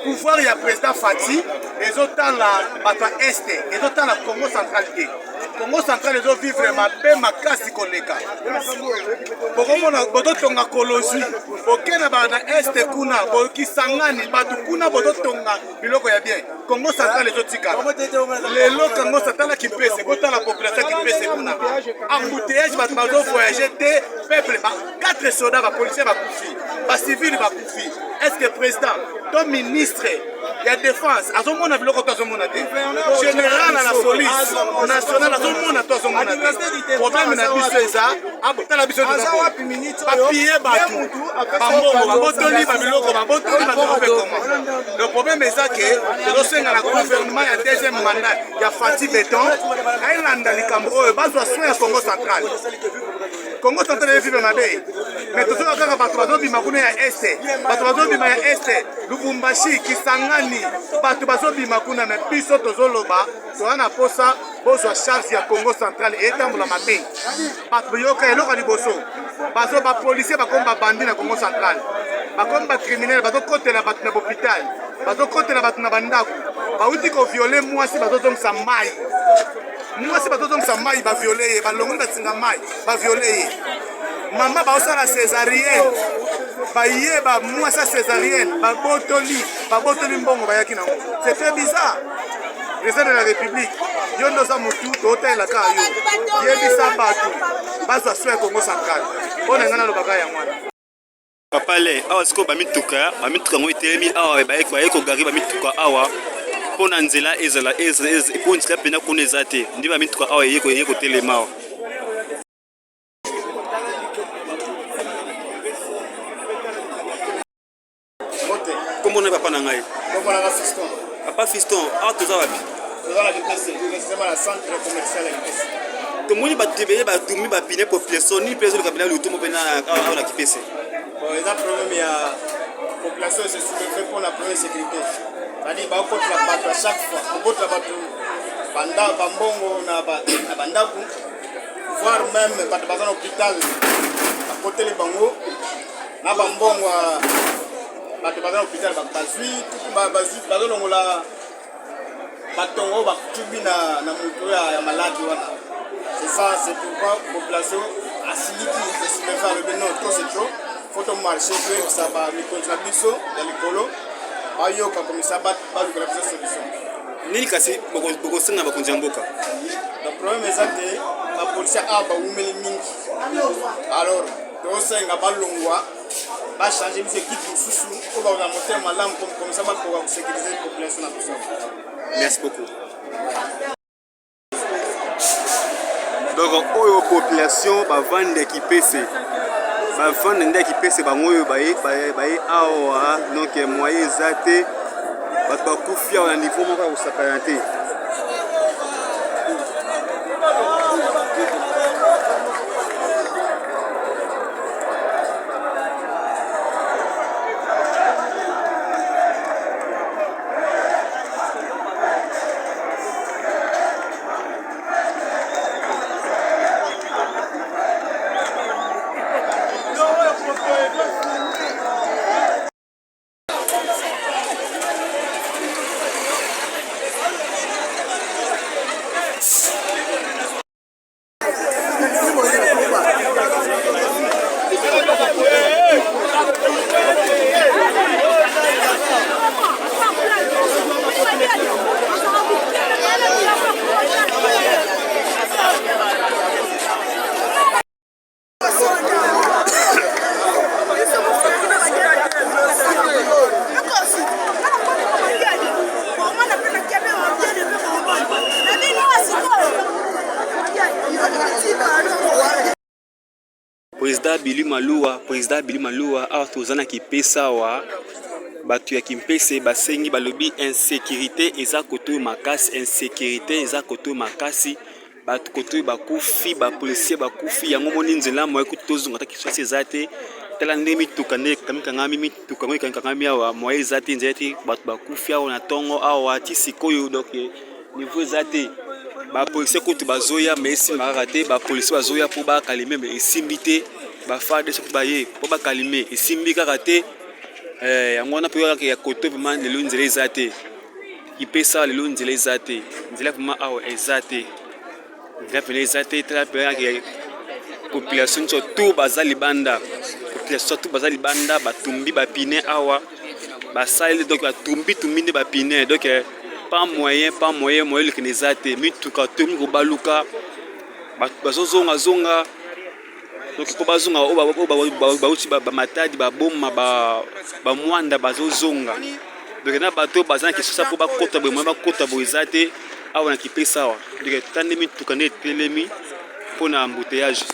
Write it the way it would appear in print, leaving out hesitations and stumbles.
Pouvoir il y a président Fati, les autres dans la Est, les autres dans la Congo centralité. Congo central les autres vivre ma paix, ma casse koleka. Bokomona bototonga kolosi, bokena ba na Est kuna, bokisangani batu kuna bototonga biloko ya bien. Congo central les autres tika. Les lots Congo central qui pèse, botant la population qui pèse kuna. Embouteillage batu bazo voyager te peuple ba 4 soldats ba policiers ba kufi, ba civils ba kufi. Est-ce que président, ton ministre de défense, à son moment, général à la police nationale, à son moment, le problème n'a plus c'est ça. Le problème est ça que le gouvernement a deuxième mandat, il y a Fati Béton, il y a les Cambro, il y a soin à Congo central. Congo central est vivre ma baie. Mais tout ça, quand on va bima kuna ya Este, bato bima ya Este, Lubumbashi, Kisangani, bato bima kuna na biso tozoloba, toana posa bozwa charge ya Congo central et tambola mabe. Bato yoka eloko liboso. Bazo ba policier ba komba bandi na Congo central. Ba komba criminel bato kotela bato na hôpital. Bato kotela bato na bandako. Ba uti ko violer mwasi bato zomsa mai. Mwasi bato zomsa mai ba violer, ba longonda tsinga mai, ba violer. Maman ba osala césarienne ba yeba mwasa césarienne ba botoli mbongo ba yaki nango. C'est très bizarre. Président de la République yondo sa mutu totela ka yo yebisa batu bazwa soin Congo central ona ngana lobaka ya mwana papa le awa siko ba mituka ngo itelemi awa ba eko gari ba mituka awa pona nzela ezala po nzela pena kuna ezate ndi ba mituka awa yeko telema awa. Comment on est papa nangai? Comment on a fiston? Papa fiston, ah tu as wapi? Dans la vitesse, c'est dans la centre commercial. Tout le monde va te payer, va tout le monde va piner population, ni personne qui va venir le tout le monde à la KPC. Bon, il y a un problème, il y a population c'est soulevé pour la première sécurité. C'est-à-dire bah contre la batte à chaque fois, contre la batte banda bambongo na bandaku, voire même batte à l'hôpital à côté les bango, na bambongo bato baza hôpital bazwi bazo longola batongo bakubi na moto ya malade wana. C'est ça, c'est pourquoi la population a siliki de se faire le non trop c'est trop. Faut to marcher que ça va mi contrabiso ya likolo. Ayo ka komisa ba lukala solution. Nini kasi boko senga bakonzi mboka. Le problème est ça que la police a ba umeli mingi. Alors, to senga ba longwa va changer mes équipes sous on va monter malam comme ça va pouvoir sécuriser la population à tout ça. Merci beaucoup. Donc oyo population ba vendre équipé c'est ba vendre équipé c'est ba ngoyo ba awa donc moyen zate ba kufia au niveau moko au sapayanté. président Billy Malua awa tozana kipesa wa batu ya kimpese basengi balobi insécurité eza koto makasi, insécurité eza koto makasi, batu koto bakufi ba policier bakufi yango moni nzela moye kutozunga ta kiswasi ezate tala nde mituka nde kamikangami mituka ngo kamikangami awa moye ezate nzete batu bakufi awa na tongo awa ti sikoyo donc niveau ezate ba policier koto bazoya mais esimaka te ba policier bazoya po bakalime mais esimbi te ba farde soki baye po bakalime esimbi kaka te yango wana mpe ya koto vraiment lelo nzela eza te kipesa lelo nzela eza te nzela vraiment awa eza te nzela pene eza te tala mpe population nyonso to baza libanda population to baza libanda batumbi bapine awa basaleli donc batumbi nde bapine donc pas moyen lekene eza te mituka to mingi kobaluka bazozongazonga donc po bazonga oyo bauti bamatadi baboma bamwanda bazozonga donc na bato baza na kisosa po bakota boye moye bakota boye eza te awa na kipesa awa donc tande mituka nde etelemi mpona embouteillage